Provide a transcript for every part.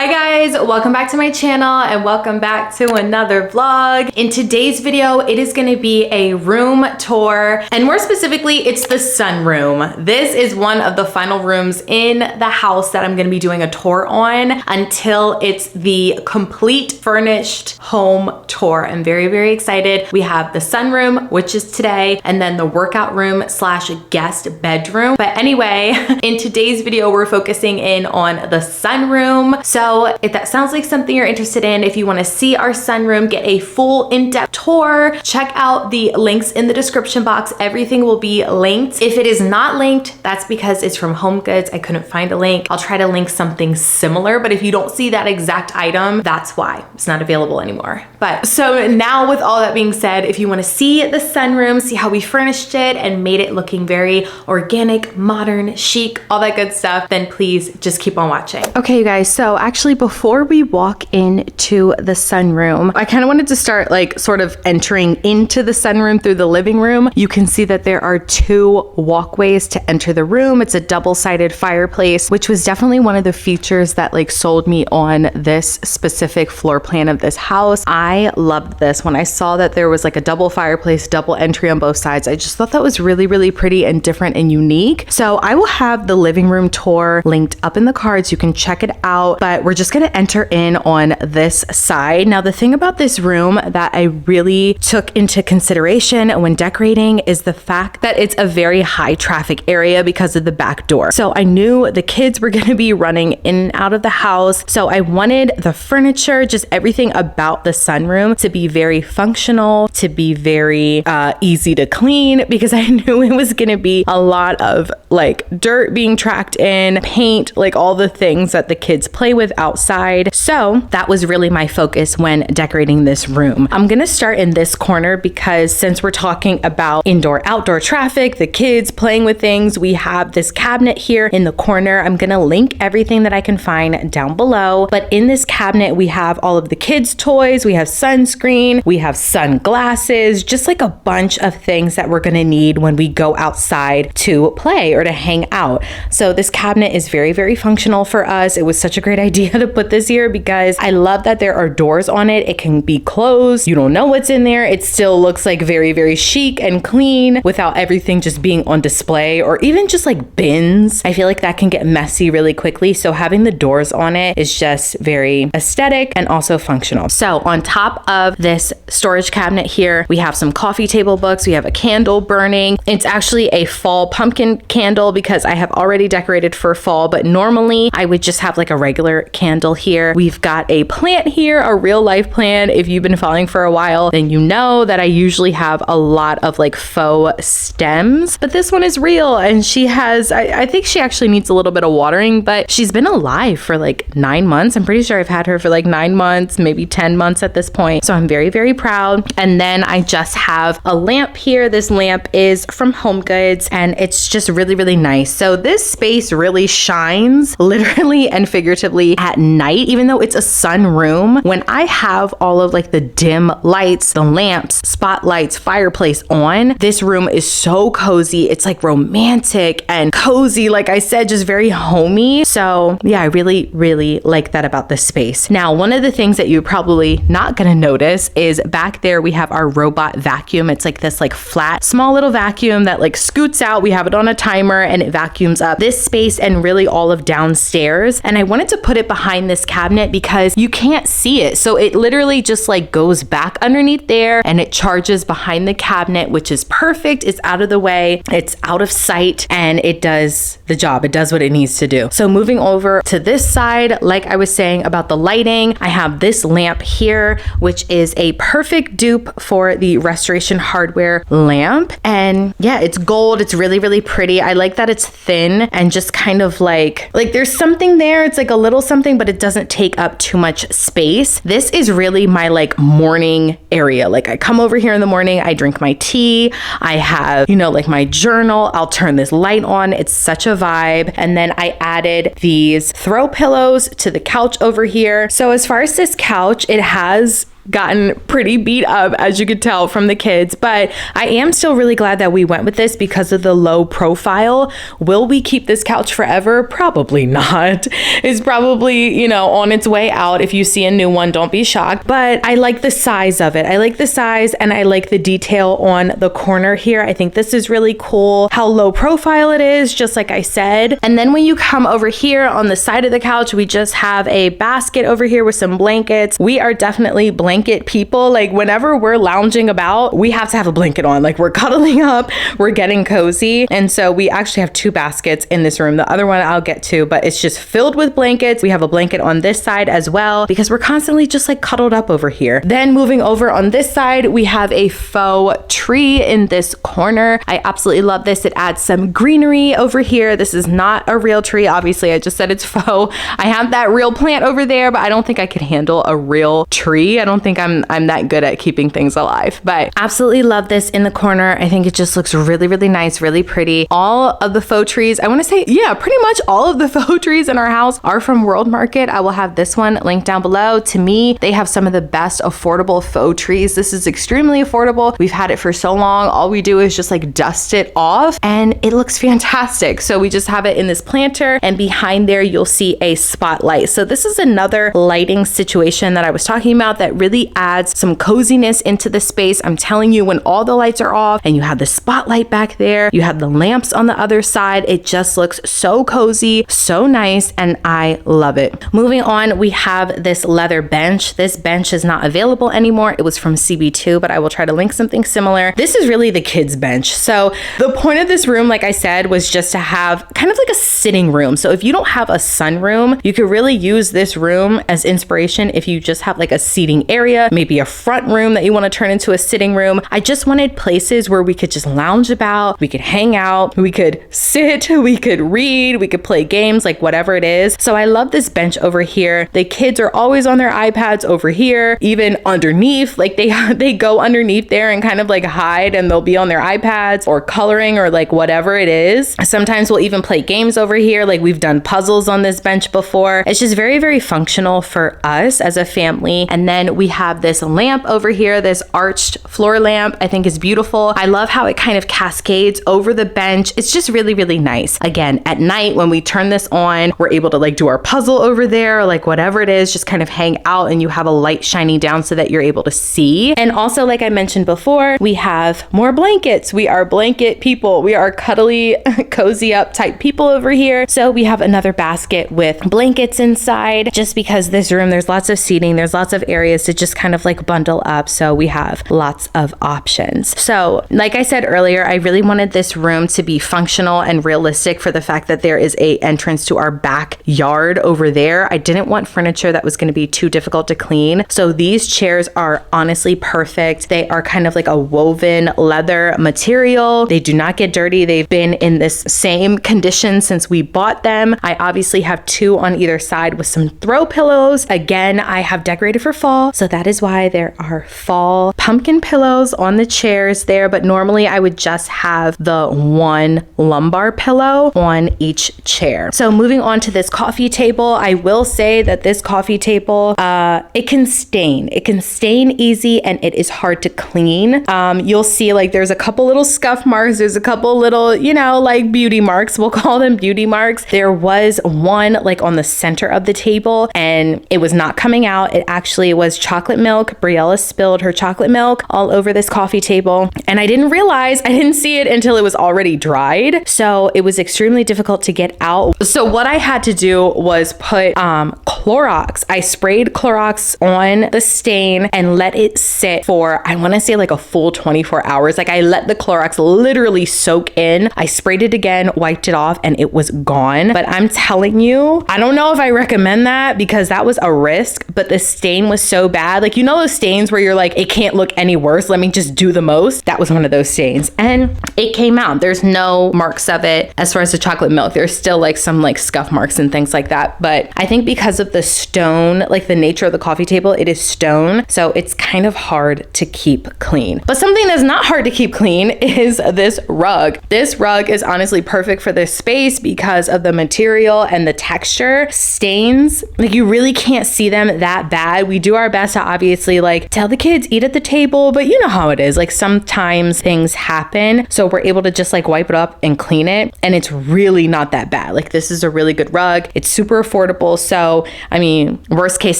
Hi guys, welcome back to my channel and welcome back to another vlog. In today's video, it is gonna be a room tour, and more specifically, it's the sunroom. This is one of the final rooms in the house that I'm gonna be doing a tour on until it's the complete furnished home tour. I'm very, very excited. We have the sunroom, which is today, and then the workout room slash guest bedroom. But anyway, in today's video, we're focusing in on the sunroom. So if that sounds like something you're interested in, if you want to see our sunroom, get a full in-depth tour, check out the links in the description box. Everything will be linked. If it is not linked, that's because it's from Home Goods. I couldn't find a link. I'll try to link something similar, but if you don't see that exact item, that's why it's not available anymore. But so now with all that being said, if you want to see the sunroom, see how we furnished it and made it looking very organic, modern, chic, all that good stuff, then please just keep on watching. Okay, you guys, so actually before we walk into the sunroom, I kind of wanted to start like sort of entering into the sunroom through the living room. You can see that there are two walkways to enter the room. It's a double-sided fireplace, which was definitely one of the features that like sold me on this specific floor plan of this house. I loved this. When I saw that there was like a double fireplace, double entry on both sides, I just thought that was really, really pretty and different and unique. So I will have the living room tour linked up in the cards. You can check it out, but we're just gonna enter in on this side. Now, the thing about this room that I really took into consideration when decorating is the fact that it's a very high traffic area because of the back door. So I knew the kids were gonna be running in and out of the house. So I wanted the furniture, just everything about the sunroom to be very functional, to be very easy to clean, because I knew it was gonna be a lot of like dirt being tracked in, paint, like all the things that the kids play with outside. So that was really my focus when decorating this room. I'm gonna start in this corner because since we're talking about indoor-outdoor traffic, the kids playing with things, we have this cabinet here in the corner. I'm gonna link everything that I can find down below. But in this cabinet, we have all of the kids' toys, we have sunscreen, we have sunglasses, just like a bunch of things that we're gonna need when we go outside to play or to hang out. So this cabinet is very, very functional for us. It was such a great idea to put this here because I love that there are doors on it. It can be closed. You don't know what's in there. It still looks like very, very chic and clean without everything just being on display or even just like bins. I feel like that can get messy really quickly. So having the doors on it is just very aesthetic and also functional. So on top of this storage cabinet here, we have some coffee table books. We have a candle burning. It's actually a fall pumpkin candle because I have already decorated for fall, but normally I would just have like a regular candle here. We've got a plant here, a real life plant. If you've been following for a while, then you know that I usually have a lot of like faux stems, but this one is real and she has, I think she actually needs a little bit of watering, but she's been alive for like 9 months. I'm pretty sure I've had her for like 9 months, maybe 10 months at this point. So I'm very, very proud. And then I just have a lamp here. This lamp is from Home Goods and it's just really, really nice. So this space really shines literally and figuratively at night, even though it's a sunroom. When I have all of like the dim lights, the lamps, spotlights, fireplace on, this room is so cozy. It's like romantic and cozy. Like I said, just very homey. So yeah, I really, really like that about this space. Now, one of the things that you're probably not gonna notice is back there, we have our robot vacuum. It's like this like flat, small little vacuum that like scoots out. We have it on a timer and it vacuums up this space and really all of downstairs. And I wanted to put it behind this cabinet because you can't see it. So it literally just like goes back underneath there and it charges behind the cabinet, which is perfect. It's out of the way, it's out of sight, and it does the job. It does what it needs to do. So moving over to this side, like I was saying about the lighting, I have this lamp here, which is a perfect dupe for the Restoration Hardware lamp. And yeah, it's gold. It's really, really pretty. I like that it's thin and just kind of like there's something there. It's like a little something, but it doesn't take up too much space. This is really my like morning area. Like I come over here in the morning, I drink my tea, I have, you know, like my journal, I'll turn this light on. It's such a vibe. And then I added these throw pillows to the couch over here. So as far as this couch, it has gotten pretty beat up, as you could tell from the kids, but I am still really glad that we went with this because of the low profile. Will we keep this couch forever? Probably not. It's probably, you know, on its way out. If you see a new one, don't be shocked, but I like the size of it. I like the size and I like the detail on the corner here. I think this is really cool, how low profile it is, just like I said. And then when you come over here on the side of the couch, we just have a basket over here with some blankets. We are definitely blanket people. Like whenever we're lounging about, we have to have a blanket on. Like we're cuddling up, we're getting cozy. And so we actually have 2 baskets in this room. The other one I'll get to, but it's just filled with blankets. We have a blanket on this side as well because we're constantly just like cuddled up over here. Then moving over on this side, we have a faux tree in this corner. I absolutely love this. It adds some greenery over here. This is not a real tree. Obviously, I just said it's faux. I have that real plant over there, but I don't think I could handle a real tree. I don't think I'm that good at keeping things alive, but absolutely love this in the corner. I think it just looks really, really nice, really pretty. All of the faux trees, I want to say, yeah, pretty much all of the faux trees in our house are from World Market. I will have this one linked down below. To me, they have some of the best affordable faux trees. This is extremely affordable. We've had it for so long. All we do is just like dust it off and it looks fantastic. So we just have it in this planter, and behind there you'll see a spotlight. So this is another lighting situation that I was talking about that really adds some coziness into the space. I'm telling you, when all the lights are off and you have the spotlight back there, you have the lamps on the other side, it just looks so cozy, so nice, and I love it. Moving on, we have this leather bench. This bench is not available anymore. It was from CB2, but I will try to link something similar. This is really the kids' bench. So the point of this room, like I said, was just to have kind of like a sitting room. So if you don't have a sunroom, you could really use this room as inspiration if you just have like a seating area, maybe a front room that you want to turn into a sitting room. I just wanted places where we could just lounge about, we could hang out, we could sit, we could read, we could play games, like whatever it is. So I love this bench over here. The kids are always on their iPads over here, even underneath, like they go underneath there and kind of like hide, and they'll be on their iPads or coloring or like whatever it is. Sometimes we'll even play games over here. Like we've done puzzles on this bench before. It's just very, very functional for us as a family. And then we have this lamp over here, this arched floor lamp. I think is beautiful. I love how it kind of cascades over the bench. It's just really, really nice. Again, at night when we turn this on, we're able to like do our puzzle over there, or like whatever it is, just kind of hang out, and you have a light shining down so that you're able to see. And also, like I mentioned before, we have more blankets. We are blanket people. We are cuddly, cozy up type people over here. So we have another basket with blankets inside, just because this room, there's lots of seating, there's lots of areas to just kind of like bundle up. So we have lots of options. So like I said earlier, I really wanted this room to be functional and realistic for the fact that there is a entrance to our backyard over there. I didn't want furniture that was going to be too difficult to clean. So these chairs are honestly perfect. They are kind of like a woven leather material. They do not get dirty. They've been in this same condition since we bought them. I obviously have 2 on either side with some throw pillows. Again, I have decorated for fall, so that is why there are fall pumpkin pillows on the chairs there, but normally I would just have the 1 lumbar pillow on each chair. So moving on to this coffee table, I will say that this coffee table, it can stain. It can stain easy, and it is hard to clean. You'll see like there's a couple little scuff marks. There's a couple little, you know, like beauty marks. We'll call them beauty marks. There was one like on the center of the table, and it was not coming out. It actually was chocolate milk. Briella spilled her chocolate milk all over this coffee table, and I didn't see it until it was already dried. So it was extremely difficult to get out. So what I had to do was put Clorox. I sprayed Clorox on the stain and let it sit for, I want to say like a full 24 hours. Like I let the Clorox literally soak in. I sprayed it again, wiped it off, and it was gone. But I'm telling you, I don't know if I recommend that because that was a risk, but the stain was so bad. Like, you know those stains where you're like, it can't look any worse. Let me just do the most. That was one of those stains, and it came out. There's no marks of it as far as the chocolate milk. There's still like some like scuff marks and things like that. But I think because of the stone, like the nature of the coffee table, it is stone. So it's kind of hard to keep clean. But something that's not hard to keep clean is this rug. This rug is honestly perfect for this space because of the material and the texture. Stains, like you really can't see them that bad. We do our best has to obviously like tell the kids eat at the table, but you know how it is. Like sometimes things happen. So we're able to just like wipe it up and clean it. And it's really not that bad. Like this is a really good rug. It's super affordable. So, I mean, worst case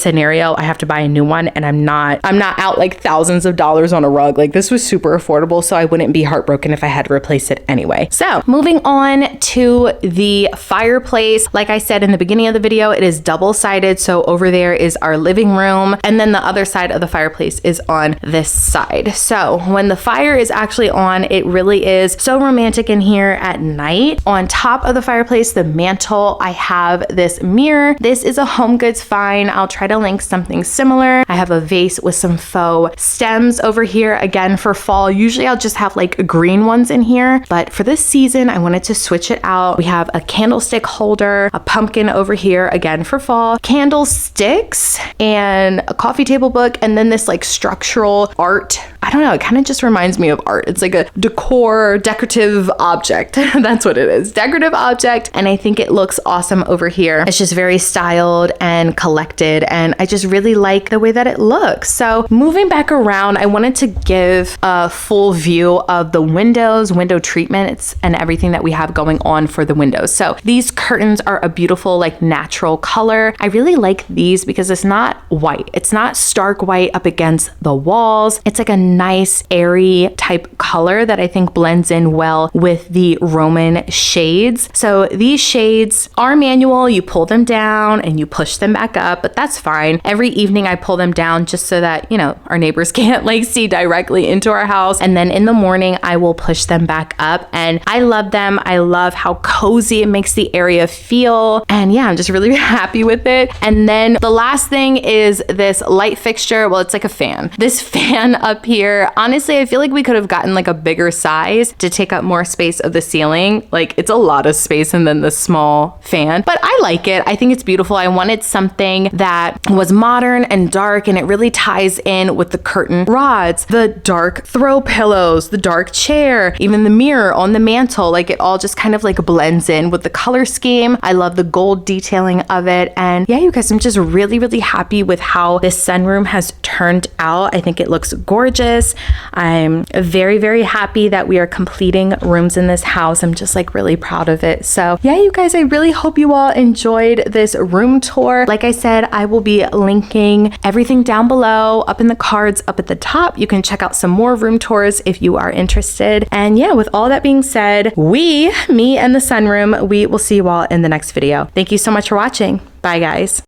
scenario, I have to buy a new one and I'm not out like thousands of dollars on a rug. Like this was super affordable. So I wouldn't be heartbroken if I had to replace it anyway. So moving on to the fireplace. Like I said in the beginning of the video, it is double-sided. So over there is our living room. And then the other side of the fireplace is on this side. So when the fire is actually on, it really is so romantic in here at night. On top of the fireplace, the mantle, I have this mirror. This is a Home Goods find. I'll try to link something similar. I have a vase with some faux stems over here. Again, for fall, usually I'll just have like green ones in here. But for this season, I wanted to switch it out. We have a candlestick holder, a pumpkin over here, again for fall, candlesticks, and a coffee table book, and then this like structural art. I don't know, it kind of just reminds me of art. It's like a decorative object. That's what it is, decorative object. And I think it looks awesome over here. It's just very styled and collected, and I just really like the way that it looks. So moving back around, I wanted to give a full view of the windows, window treatments, and everything that we have going on for the windows. So these curtains are a beautiful like natural color. I really like these because it's not white. It's not stark white up against the walls. It's like a nice airy type color that I think blends in well with the Roman shades. So these shades are manual. You pull them down and you push them back up, but that's fine. Every evening I pull them down just so that, you know, our neighbors can't like see directly into our house. And then in the morning I will push them back up, and I love them. I love how cozy it makes the area feel. And yeah, I'm just really happy with it. And then the last thing is this light fixture. Well, it's like a fan. This fan up here, honestly, I feel like we could have gotten like a bigger size to take up more space of the ceiling. Like it's a lot of space and then the small fan, but I like it. I think it's beautiful. I wanted something that was modern and dark, and it really ties in with the curtain rods, the dark throw pillows, the dark chair, even the mirror on the mantle. Like it all just kind of like blends in with the color scheme. I love the gold detailing of it. And yeah, you guys, I'm just really, really happy with how this sunroom has turned out. I think it looks gorgeous. I'm very, very happy that we are completing rooms in this house. I'm just like really proud of it. So yeah, you guys, I really hope you all enjoyed this room tour. Like I said, I will be linking everything down below, up in the cards, up at the top. You can check out some more room tours if you are interested. And yeah, with all that being said, me and the sunroom, we will see you all in the next video. Thank you so much for watching. Bye guys.